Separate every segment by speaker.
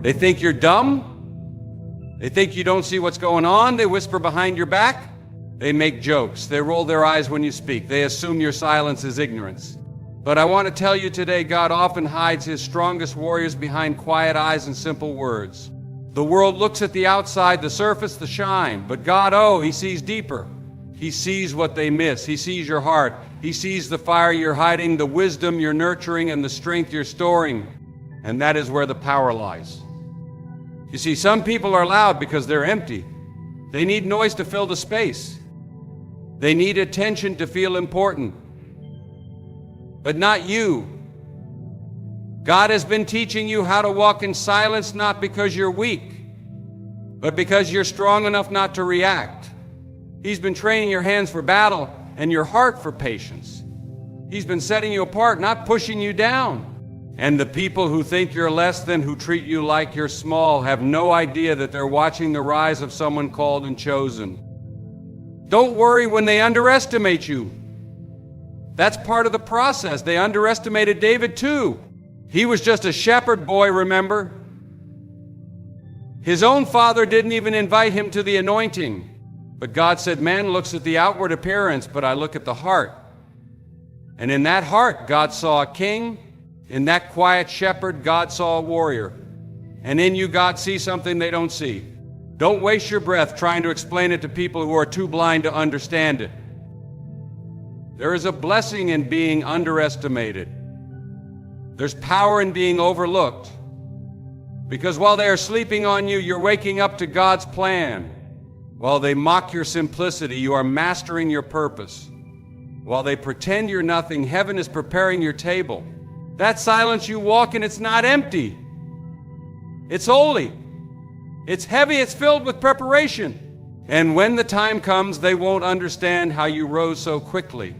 Speaker 1: They think you're dumb. They think you don't see what's going on. They whisper behind your back. They make jokes. They roll their eyes when you speak. They assume your silence is ignorance. But I want to tell you today, God often hides his strongest warriors behind quiet eyes and simple words. The world looks at the outside, the surface, the shine. But God, he sees deeper. He sees what they miss. He sees your heart. He sees the fire you're hiding, the wisdom you're nurturing, and the strength you're storing. And that is where the power lies. You see, some people are loud because they're empty. They need noise to fill the space. They need attention to feel important. But not you. God has been teaching you how to walk in silence, not because you're weak, but because you're strong enough not to react. He's been training your hands for battle and your heart for patience. He's been setting you apart, not pushing you down. And the people who think you're less than, who treat you like you're small, have no idea that they're watching the rise of someone called and chosen. Don't worry when they underestimate you. That's part of the process. They underestimated David too. He was just a shepherd boy, remember? His own father didn't even invite him to the anointing. But God said, man looks at the outward appearance, but I look at the heart. And in that heart, God saw a king. In that quiet shepherd, God saw a warrior. And in you, God sees something they don't see. Don't waste your breath trying to explain it to people who are too blind to understand it. There is a blessing in being underestimated. There's power in being overlooked. Because while they are sleeping on you, you're waking up to God's plan. While they mock your simplicity, you are mastering your purpose. While they pretend you're nothing, heaven is preparing your table. That silence you walk in, it's not empty. It's holy. It's heavy. It's filled with preparation. And when the time comes, they won't understand how you rose so quickly.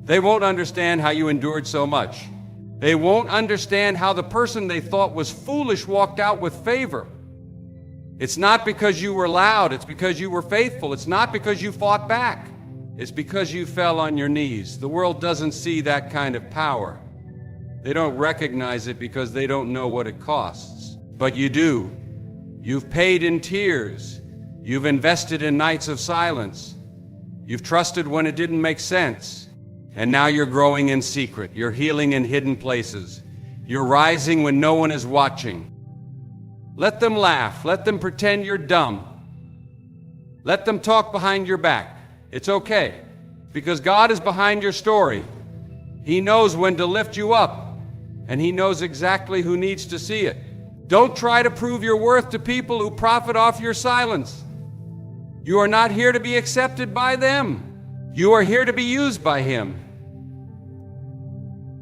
Speaker 1: They won't understand how you endured so much. They won't understand how the person they thought was foolish walked out with favor. It's not because you were loud. It's because you were faithful. It's not because you fought back. It's because you fell on your knees. The world doesn't see that kind of power. They don't recognize it because they don't know what it costs. But you do. You've paid in tears. You've invested in nights of silence. You've trusted when it didn't make sense. And now you're growing in secret. You're healing in hidden places. You're rising when no one is watching. Let them laugh. Let them pretend you're dumb. Let them talk behind your back. It's okay, because God is behind your story. He knows when to lift you up, and He knows exactly who needs to see it. Don't try to prove your worth to people who profit off your silence. You are not here to be accepted by them. You are here to be used by Him.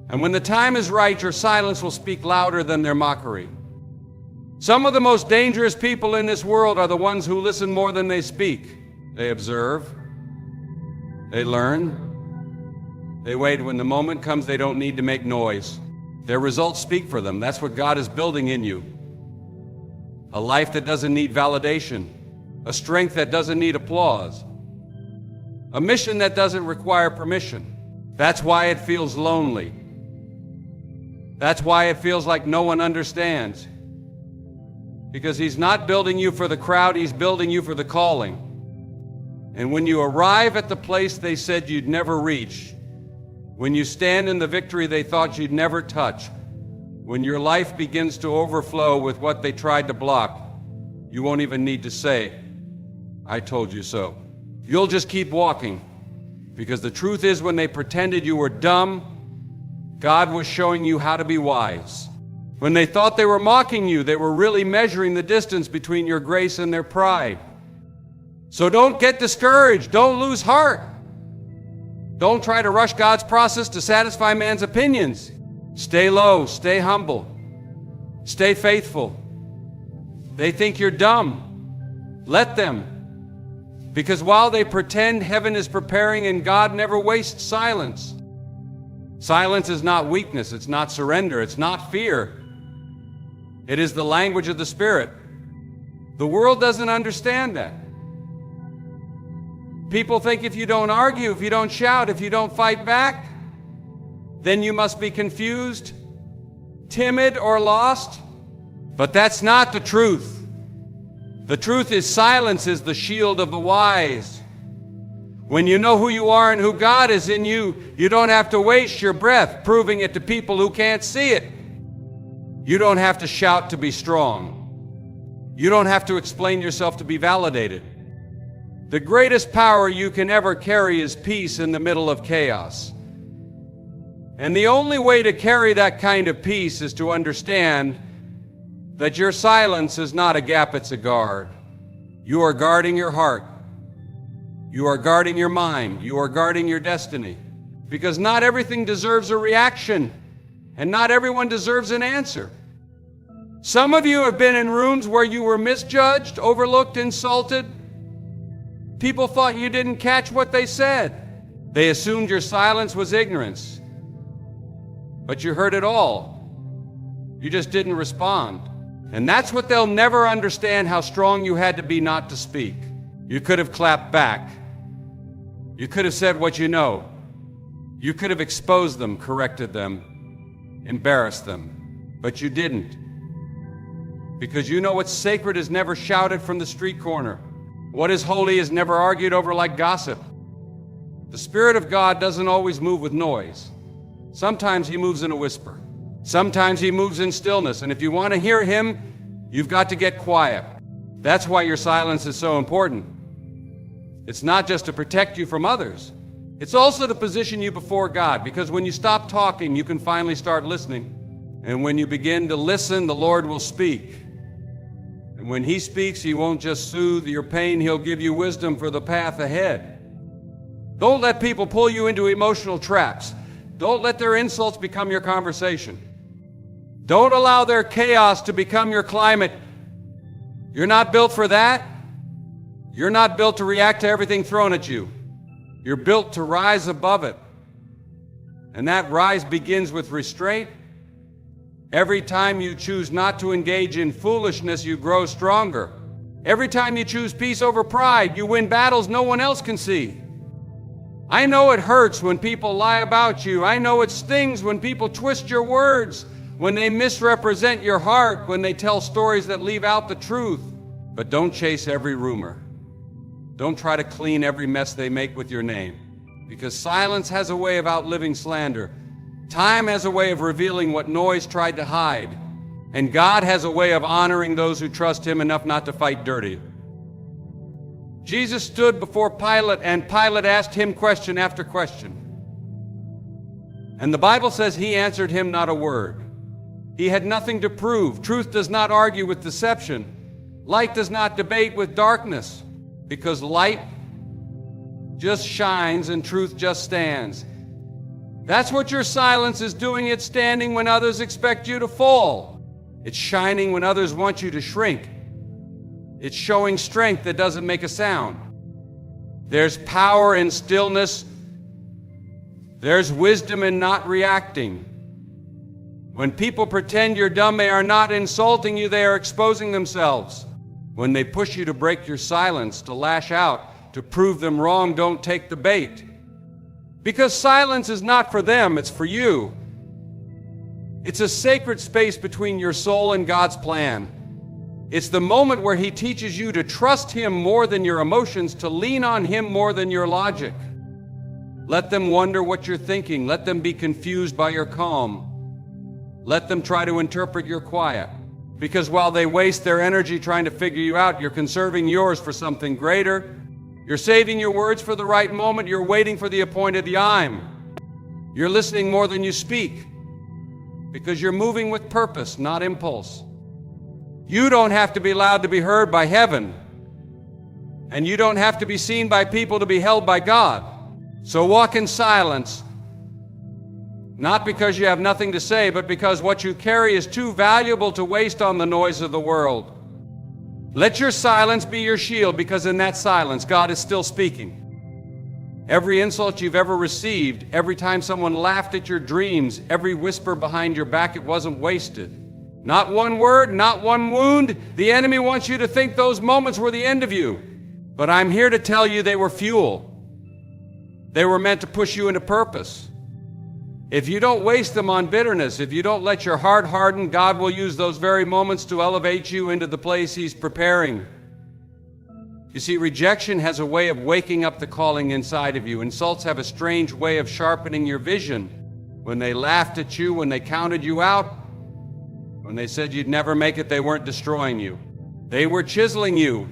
Speaker 1: And when the time is right, your silence will speak louder than their mockery. Some of the most dangerous people in this world are the ones who listen more than they speak. They observe. They learn. They wait. When the moment comes, they don't need to make noise. Their results speak for them. That's what God is building in you. A life that doesn't need validation. A strength that doesn't need applause. A mission that doesn't require permission. That's why it feels lonely. That's why it feels like no one understands. Because He's not building you for the crowd, He's building you for the calling. And when you arrive at the place they said you'd never reach, when you stand in the victory they thought you'd never touch, when your life begins to overflow with what they tried to block, you won't even need to say, I told you so. You'll just keep walking. Because the truth is, when they pretended you were dumb, God was showing you how to be wise. When they thought they were mocking you, they were really measuring the distance between your grace and their pride. So don't get discouraged. Don't lose heart. Don't try to rush God's process to satisfy man's opinions. Stay low. Stay humble. Stay faithful. They think you're dumb. Let them. Because while they pretend, heaven is preparing, and God never wastes silence. Silence is not weakness. It's not surrender. It's not fear. It is the language of the Spirit. The world doesn't understand that. People think if you don't argue, if you don't shout, if you don't fight back, then you must be confused, timid, or lost. But that's not the truth. The truth is silence is the shield of the wise. When you know who you are and who God is in you, you don't have to waste your breath proving it to people who can't see it. You don't have to shout to be strong. You don't have to explain yourself to be validated. The greatest power you can ever carry is peace in the middle of chaos. And the only way to carry that kind of peace is to understand that your silence is not a gap, it's a guard. You are guarding your heart. You are guarding your mind. You are guarding your destiny. Because not everything deserves a reaction, and not everyone deserves an answer. Some of you have been in rooms where you were misjudged, overlooked, insulted. People thought you didn't catch what they said. They assumed your silence was ignorance. But you heard it all. You just didn't respond. And that's what they'll never understand, how strong you had to be not to speak. You could have clapped back. You could have said what you know. You could have exposed them, corrected them, embarrassed them. But you didn't. Because you know what's sacred is never shouted from the street corner. What is holy is never argued over like gossip. The Spirit of God doesn't always move with noise. Sometimes He moves in a whisper. Sometimes He moves in stillness. And if you want to hear Him, you've got to get quiet. That's why your silence is so important. It's not just to protect you from others. It's also to position you before God, because when you stop talking, you can finally start listening. And when you begin to listen, the Lord will speak. And when He speaks, He won't just soothe your pain, He'll give you wisdom for the path ahead. Don't let people pull you into emotional traps. Don't let their insults become your conversation. Don't allow their chaos to become your climate. You're not built for that. You're not built to react to everything thrown at you. You're built to rise above it. And that rise begins with restraint. Every time you choose not to engage in foolishness, you grow stronger. Every time you choose peace over pride, you win battles no one else can see. I know it hurts when people lie about you. I know it stings when people twist your words, when they misrepresent your heart, when they tell stories that leave out the truth. But don't chase every rumor. Don't try to clean every mess they make with your name, because silence has a way of outliving slander. Time has a way of revealing what noise tried to hide, and God has a way of honoring those who trust Him enough not to fight dirty. Jesus stood before Pilate, and Pilate asked Him question after question. And the Bible says He answered him not a word. He had nothing to prove. Truth does not argue with deception. Light does not debate with darkness. Because light just shines and truth just stands. That's what your silence is doing. It's standing when others expect you to fall. It's shining when others want you to shrink. It's showing strength that doesn't make a sound. There's power in stillness. There's wisdom in not reacting. When people pretend you're dumb, they are not insulting you, they are exposing themselves. When they push you to break your silence, to lash out, to prove them wrong, don't take the bait. Because silence is not for them, it's for you. It's a sacred space between your soul and God's plan. It's the moment where He teaches you to trust Him more than your emotions, to lean on Him more than your logic. Let them wonder what you're thinking. Let them be confused by your calm. Let them try to interpret your quiet. Because while they waste their energy trying to figure you out, you're conserving yours for something greater. You're saving your words for the right moment. You're waiting for the appointed time. You're listening more than you speak. Because you're moving with purpose, not impulse. You don't have to be loud to be heard by heaven. And you don't have to be seen by people to be held by God. So walk in silence. Not because you have nothing to say, but because what you carry is too valuable to waste on the noise of the world. Let your silence be your shield, because in that silence, God is still speaking. Every insult you've ever received, every time someone laughed at your dreams, every whisper behind your back, it wasn't wasted. Not one word, not one wound. The enemy wants you to think those moments were the end of you. But I'm here to tell you they were fuel. They were meant to push you into purpose. If you don't waste them on bitterness, if you don't let your heart harden, God will use those very moments to elevate you into the place He's preparing. You see, rejection has a way of waking up the calling inside of you. Insults have a strange way of sharpening your vision. When they laughed at you, when they counted you out, when they said you'd never make it, they weren't destroying you. They were chiseling you.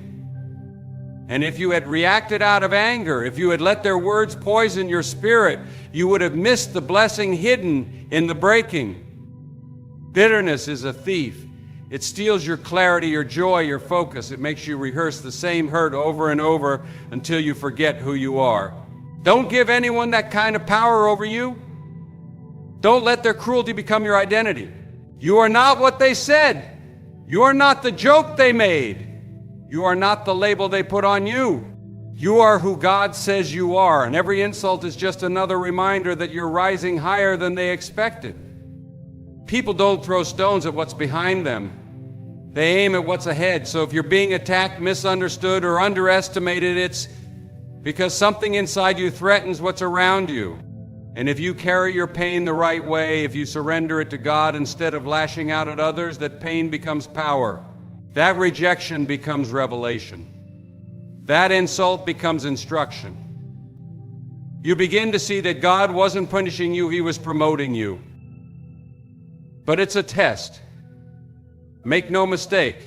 Speaker 1: And if you had reacted out of anger, if you had let their words poison your spirit, you would have missed the blessing hidden in the breaking. Bitterness is a thief. It steals your clarity, your joy, your focus. It makes you rehearse the same hurt over and over until you forget who you are. Don't give anyone that kind of power over you. Don't let their cruelty become your identity. You are not what they said. You are not the joke they made. You are not the label they put on you. You are who God says you are, and every insult is just another reminder that you're rising higher than they expected. People don't throw stones at what's behind them. They aim at what's ahead. So if you're being attacked, misunderstood, or underestimated, it's because something inside you threatens what's around you. And if you carry your pain the right way, if you surrender it to God instead of lashing out at others, that pain becomes power. That rejection becomes revelation. That insult becomes instruction. You begin to see that God wasn't punishing you, He was promoting you. But it's a test. Make no mistake.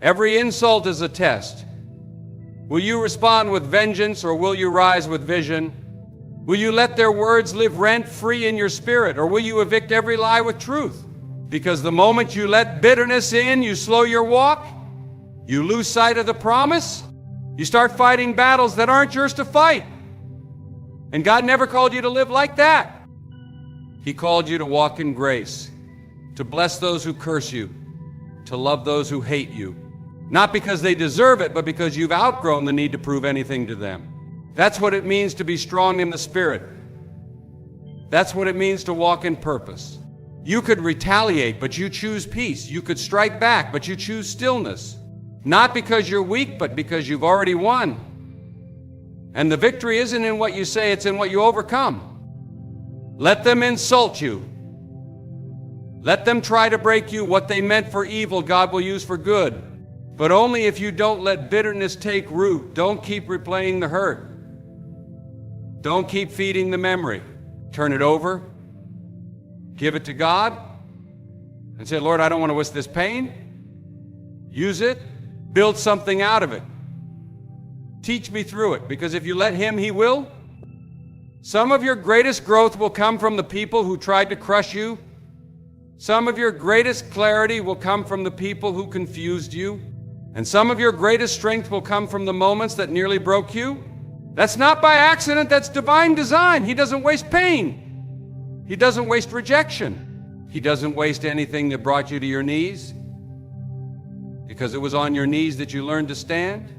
Speaker 1: Every insult is a test. Will you respond with vengeance, or will you rise with vision? Will you let their words live rent-free in your spirit, or will you evict every lie with truth? Because the moment you let bitterness in, you slow your walk, you lose sight of the promise, you start fighting battles that aren't yours to fight. And God never called you to live like that. He called you to walk in grace, to bless those who curse you, to love those who hate you. Not because they deserve it, but because you've outgrown the need to prove anything to them. That's what it means to be strong in the Spirit. That's what it means to walk in purpose. You could retaliate, but you choose peace. You could strike back, but you choose stillness. Not because you're weak, but because you've already won. And the victory isn't in what you say, it's in what you overcome. Let them insult you. Let them try to break you. What they meant for evil, God will use for good. But only if you don't let bitterness take root. Don't keep replaying the hurt. Don't keep feeding the memory. Turn it over. Give it to God and say, Lord, I don't want to waste this pain. Use it. Build something out of it. Teach me through it, because if you let Him, He will. Some of your greatest growth will come from the people who tried to crush you. Some of your greatest clarity will come from the people who confused you. And some of your greatest strength will come from the moments that nearly broke you. That's not by accident, that's divine design. He doesn't waste pain. He doesn't waste rejection. He doesn't waste anything that brought you to your knees, because it was on your knees that you learned to stand.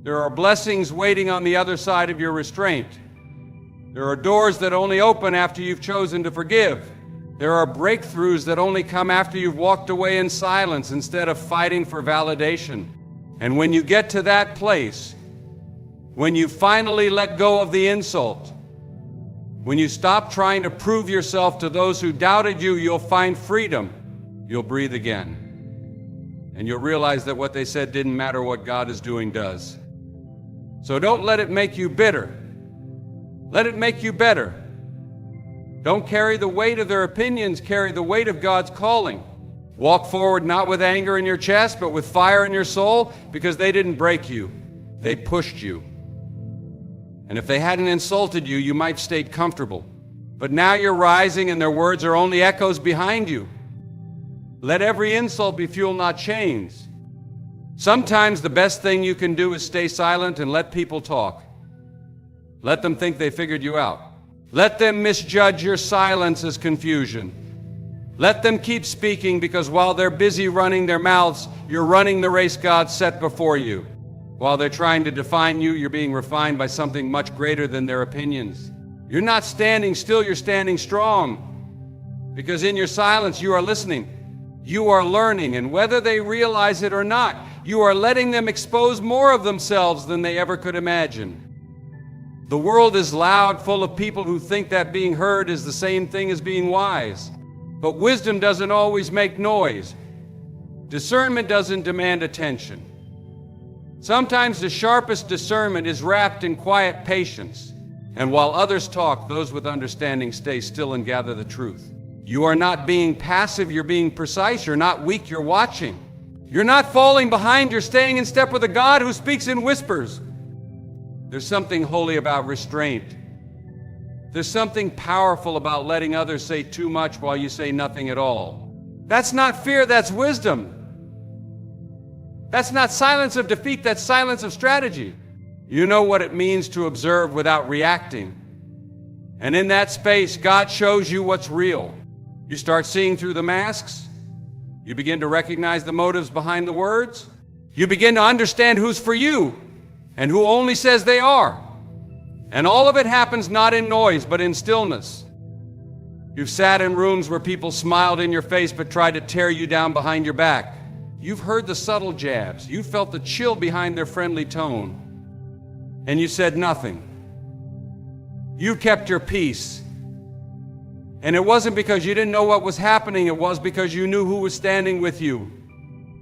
Speaker 1: There are blessings waiting on the other side of your restraint. There are doors that only open after you've chosen to forgive. There are breakthroughs that only come after you've walked away in silence instead of fighting for validation. And when you get to that place, when you finally let go of the insult, when you stop trying to prove yourself to those who doubted you, you'll find freedom. You'll breathe again. And you'll realize that what they said didn't matter, what God is doing does. So don't let it make you bitter. Let it make you better. Don't carry the weight of their opinions, carry the weight of God's calling. Walk forward not with anger in your chest, but with fire in your soul, because they didn't break you. They pushed you. And if they hadn't insulted you, you might have stayed comfortable. But now you're rising and their words are only echoes behind you. Let every insult be fuel, not chains. Sometimes the best thing you can do is stay silent and let people talk. Let them think they figured you out. Let them misjudge your silence as confusion. Let them keep speaking, because while they're busy running their mouths, you're running the race God set before you. While they're trying to define you, you're being refined by something much greater than their opinions. You're not standing still, you're standing strong. Because in your silence, you are listening. You are learning, and whether they realize it or not, you are letting them expose more of themselves than they ever could imagine. The world is loud, full of people who think that being heard is the same thing as being wise. But wisdom doesn't always make noise. Discernment doesn't demand attention. Sometimes the sharpest discernment is wrapped in quiet patience. And while others talk, those with understanding stay still and gather the truth. You are not being passive, you're being precise. You're not weak, you're watching. You're not falling behind, you're staying in step with a God who speaks in whispers. There's something holy about restraint. There's something powerful about letting others say too much while you say nothing at all. That's not fear, that's wisdom. That's not silence of defeat, that's silence of strategy. You know what it means to observe without reacting. And in that space, God shows you what's real. You start seeing through the masks. You begin to recognize the motives behind the words. You begin to understand who's for you and who only says they are. And all of it happens not in noise, but in stillness. You've sat in rooms where people smiled in your face but tried to tear you down behind your back. You've heard the subtle jabs. You felt the chill behind their friendly tone. And you said nothing. You kept your peace. And it wasn't because you didn't know what was happening. It was because you knew who was standing with you.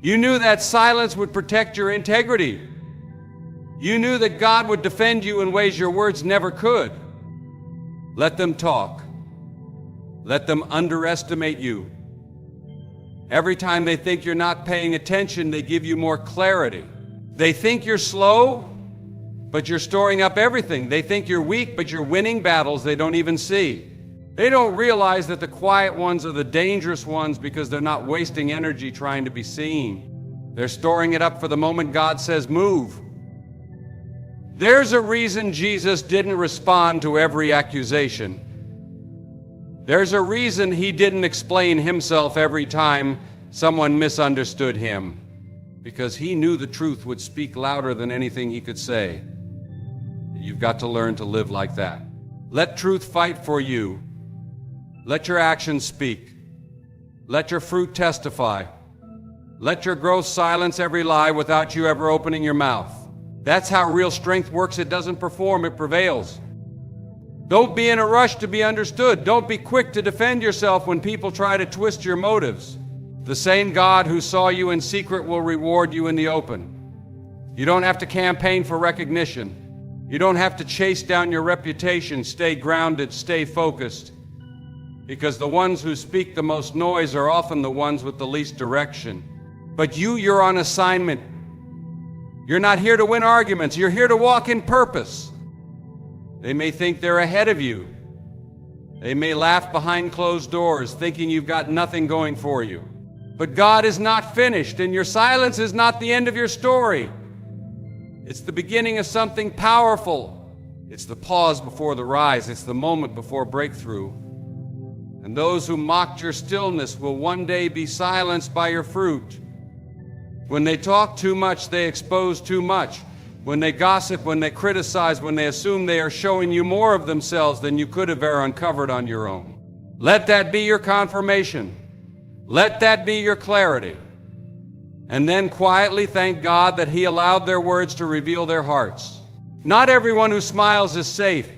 Speaker 1: You knew that silence would protect your integrity. You knew that God would defend you in ways your words never could. Let them talk. Let them underestimate you. Every time they think you're not paying attention, they give you more clarity. They think you're slow, but you're storing up everything. They think you're weak, but you're winning battles they don't even see. They don't realize that the quiet ones are the dangerous ones because they're not wasting energy trying to be seen. They're storing it up for the moment God says move. There's a reason Jesus didn't respond to every accusation. There's a reason he didn't explain himself every time someone misunderstood him. Because he knew the truth would speak louder than anything he could say. You've got to learn to live like that. Let truth fight for you. Let your actions speak. Let your fruit testify. Let your growth silence every lie without you ever opening your mouth. That's how real strength works. It doesn't perform, it prevails. Don't be in a rush to be understood. Don't be quick to defend yourself when people try to twist your motives. The same God who saw you in secret will reward you in the open. You don't have to campaign for recognition. You don't have to chase down your reputation. Stay grounded, stay focused. Because the ones who speak the most noise are often the ones with the least direction. But you're on assignment. You're not here to win arguments. You're here to walk in purpose. They may think they're ahead of you. They may laugh behind closed doors, thinking you've got nothing going for you. But God is not finished, and your silence is not the end of your story. It's the beginning of something powerful. It's the pause before the rise. It's the moment before breakthrough. And those who mocked your stillness will one day be silenced by your fruit. When they talk too much, they expose too much. When they gossip, when they criticize, when they assume they are showing you more of themselves than you could have ever uncovered on your own. Let that be your confirmation. Let that be your clarity. And then quietly thank God that He allowed their words to reveal their hearts. Not everyone who smiles is safe.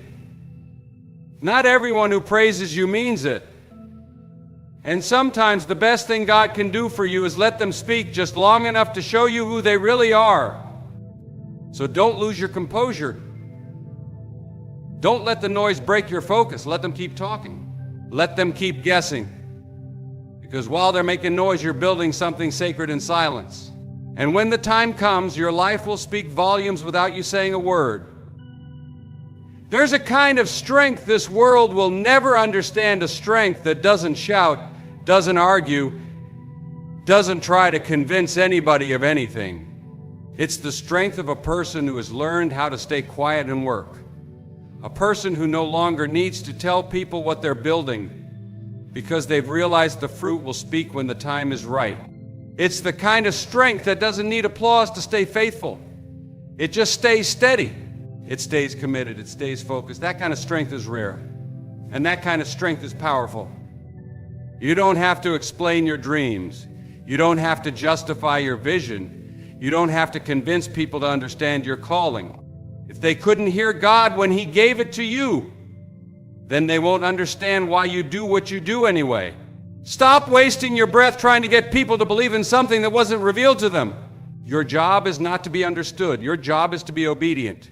Speaker 1: Not everyone who praises you means it. And sometimes the best thing God can do for you is let them speak just long enough to show you who they really are. So don't lose your composure. Don't let the noise break your focus. Let them keep talking. Let them keep guessing. Because while they're making noise, you're building something sacred in silence. And when the time comes, your life will speak volumes without you saying a word. There's a kind of strength this world will never understand, a strength that doesn't shout, doesn't argue, doesn't try to convince anybody of anything. It's the strength of a person who has learned how to stay quiet and work. A person who no longer needs to tell people what they're building because they've realized the fruit will speak when the time is right. It's the kind of strength that doesn't need applause to stay faithful. It just stays steady. It stays committed. It stays focused. That kind of strength is rare. And that kind of strength is powerful. You don't have to explain your dreams. You don't have to justify your vision. You don't have to convince people to understand your calling. If they couldn't hear God when He gave it to you, then they won't understand why you do what you do anyway. Stop wasting your breath trying to get people to believe in something that wasn't revealed to them. Your job is not to be understood. Your job is to be obedient.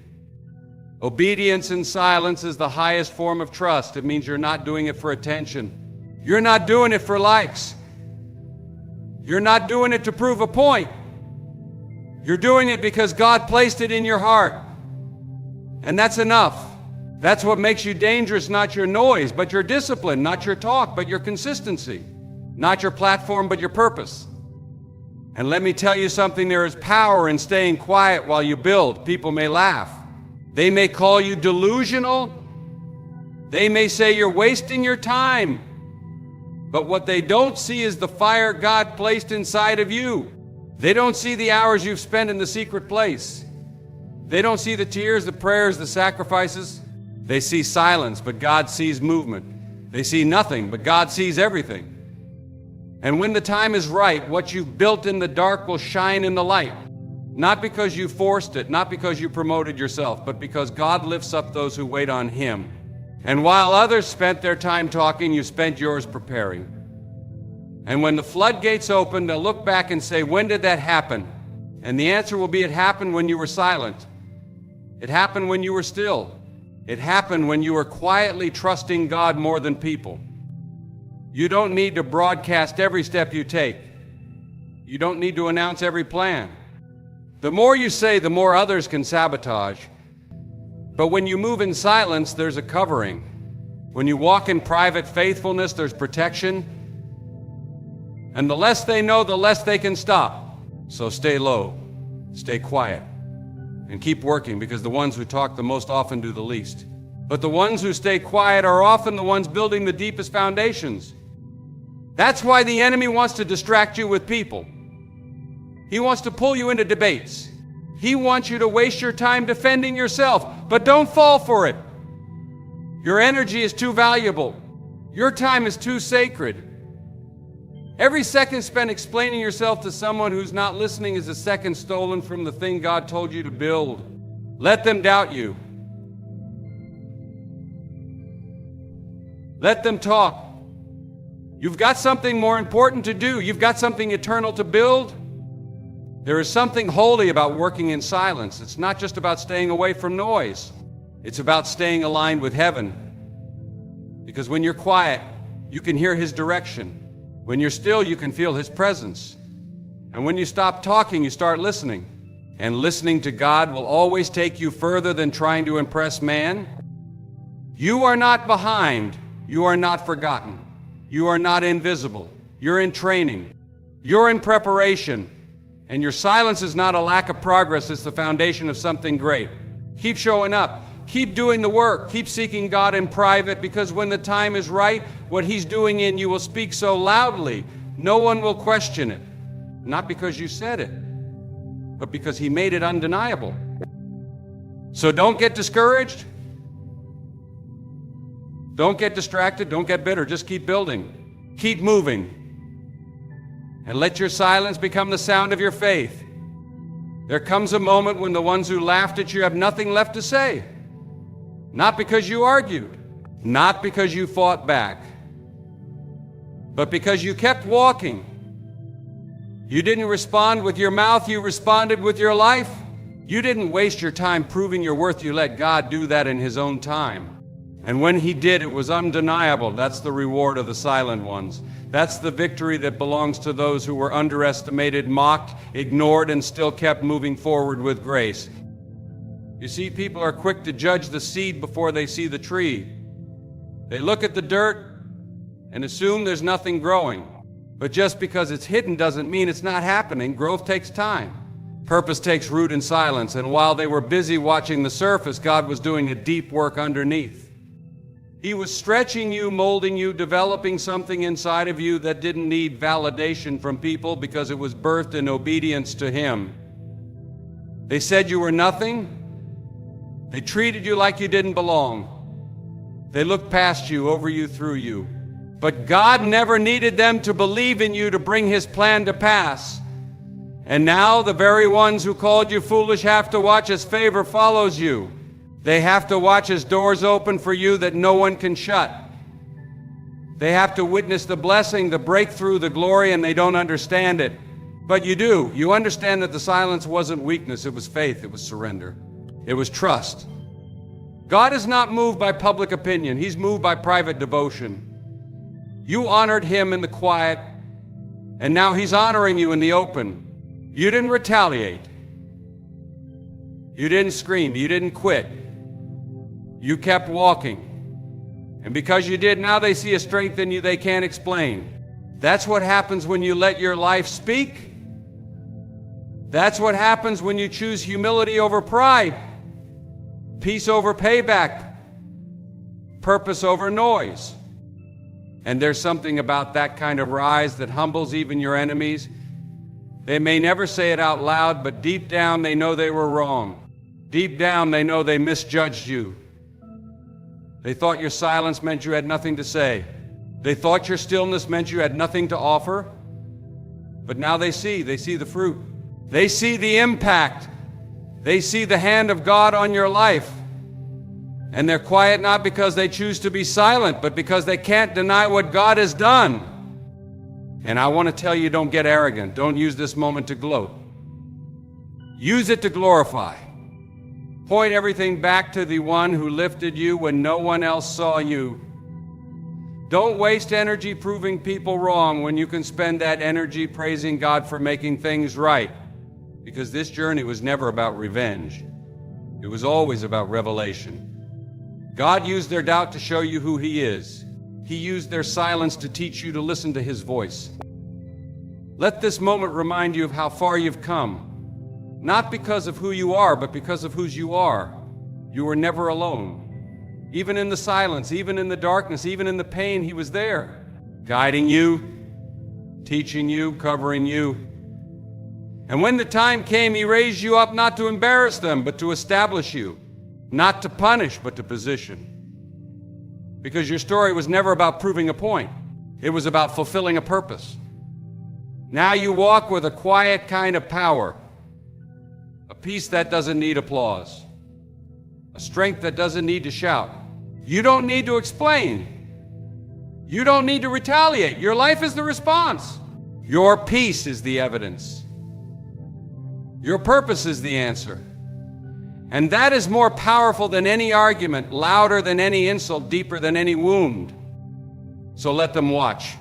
Speaker 1: Obedience in silence is the highest form of trust. It means you're not doing it for attention. You're not doing it for likes. You're not doing it to prove a point. You're doing it because God placed it in your heart. And that's enough. That's what makes you dangerous, not your noise, but your discipline, not your talk, but your consistency, not your platform, but your purpose. And let me tell you something, there is power in staying quiet while you build. People may laugh. They may call you delusional. They may say you're wasting your time. But what they don't see is the fire God placed inside of you. They don't see the hours you've spent in the secret place. They don't see the tears, the prayers, the sacrifices. They see silence, but God sees movement. They see nothing, but God sees everything. And when the time is right, what you've built in the dark will shine in the light. Not because you forced it, not because you promoted yourself, but because God lifts up those who wait on Him. And while others spent their time talking, you spent yours preparing. And when the floodgates open, they'll look back and say, when did that happen? And the answer will be, it happened when you were silent. It happened when you were still. It happened when you were quietly trusting God more than people. You don't need to broadcast every step you take. You don't need to announce every plan. The more you say, the more others can sabotage. But when you move in silence, there's a covering. When you walk in private faithfulness, there's protection. And the less they know, the less they can stop. So stay low, stay quiet, and keep working, because the ones who talk the most often do the least. But the ones who stay quiet are often the ones building the deepest foundations. That's why the enemy wants to distract you with people. He wants to pull you into debates. He wants you to waste your time defending yourself, but don't fall for it. Your energy is too valuable. Your time is too sacred. Every second spent explaining yourself to someone who's not listening is a second stolen from the thing God told you to build. Let them doubt you. Let them talk. You've got something more important to do. You've got something eternal to build. There is something holy about working in silence. It's not just about staying away from noise. It's about staying aligned with heaven. Because when you're quiet, you can hear His direction. When you're still, you can feel His presence. And when you stop talking, you start listening. And listening to God will always take you further than trying to impress man. You are not behind. You are not forgotten. You are not invisible. You're in training. You're in preparation. And your silence is not a lack of progress. It's the foundation of something great. Keep showing up. Keep doing the work. Keep seeking God in private, because when the time is right, what He's doing in you will speak so loudly, no one will question it. Not because you said it, but because He made it undeniable. So don't get discouraged. Don't get distracted. Don't get bitter. Just keep building. Keep moving. And let your silence become the sound of your faith. There comes a moment when the ones who laughed at you have nothing left to say. Not because you argued, not because you fought back, but because you kept walking. You didn't respond with your mouth, you responded with your life. You didn't waste your time proving your worth, you let God do that in His own time. And when He did, it was undeniable. That's the reward of the silent ones. That's the victory that belongs to those who were underestimated, mocked, ignored, and still kept moving forward with grace. You see, people are quick to judge the seed before they see the tree. They look at the dirt and assume there's nothing growing. But just because it's hidden doesn't mean it's not happening. Growth takes time. Purpose takes root in silence. And while they were busy watching the surface, God was doing a deep work underneath. He was stretching you, molding you, developing something inside of you that didn't need validation from people because it was birthed in obedience to Him. They said you were nothing. They treated you like you didn't belong. They looked past you, over you, through you. But God never needed them to believe in you to bring His plan to pass. And now the very ones who called you foolish have to watch as favor follows you. They have to watch as doors open for you that no one can shut. They have to witness the blessing, the breakthrough, the glory, and they don't understand it. But you do. You understand that the silence wasn't weakness, it was faith, it was surrender. It was trust. God is not moved by public opinion. He's moved by private devotion. You honored him in the quiet, and now he's honoring you in the open. You didn't retaliate. You didn't scream. You didn't quit. You kept walking. And because you did, now they see a strength in you they can't explain. That's what happens when you let your life speak. That's what happens when you choose humility over pride, peace over payback, purpose over noise. And there's something about that kind of rise that humbles even your enemies. They may never say it out loud, but deep down they know they were wrong. Deep down they know they misjudged you. They thought your silence meant you had nothing to say. They thought your stillness meant you had nothing to offer. But now they see the fruit. They see the impact. They see the hand of God on your life. And they're quiet not because they choose to be silent, but because they can't deny what God has done. And I want to tell you, don't get arrogant. Don't use this moment to gloat. Use it to glorify. Point everything back to the one who lifted you when no one else saw you. Don't waste energy proving people wrong when you can spend that energy praising God for making things right. Because this journey was never about revenge. It was always about revelation. God used their doubt to show you who He is. He used their silence to teach you to listen to His voice. Let this moment remind you of how far you've come. Not because of who you are, but because of whose you are. You were never alone. Even in the silence, even in the darkness, even in the pain, He was there, guiding you, teaching you, covering you. And when the time came, He raised you up not to embarrass them, but to establish you, not to punish, but to position. Because your story was never about proving a point. It was about fulfilling a purpose. Now you walk with a quiet kind of power, a peace that doesn't need applause, a strength that doesn't need to shout. You don't need to explain. You don't need to retaliate. Your life is the response. Your peace is the evidence. Your purpose is the answer. And that is more powerful than any argument, louder than any insult, deeper than any wound. So let them watch.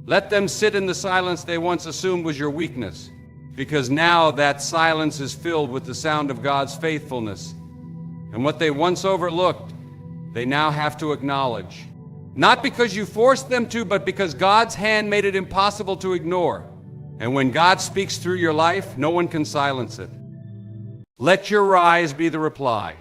Speaker 1: Let them sit in the silence they once assumed was your weakness, because now that silence is filled with the sound of God's faithfulness. And what they once overlooked, they now have to acknowledge. Not because you forced them to, but because God's hand made it impossible to ignore. And when God speaks through your life, no one can silence it. Let your rise be the reply.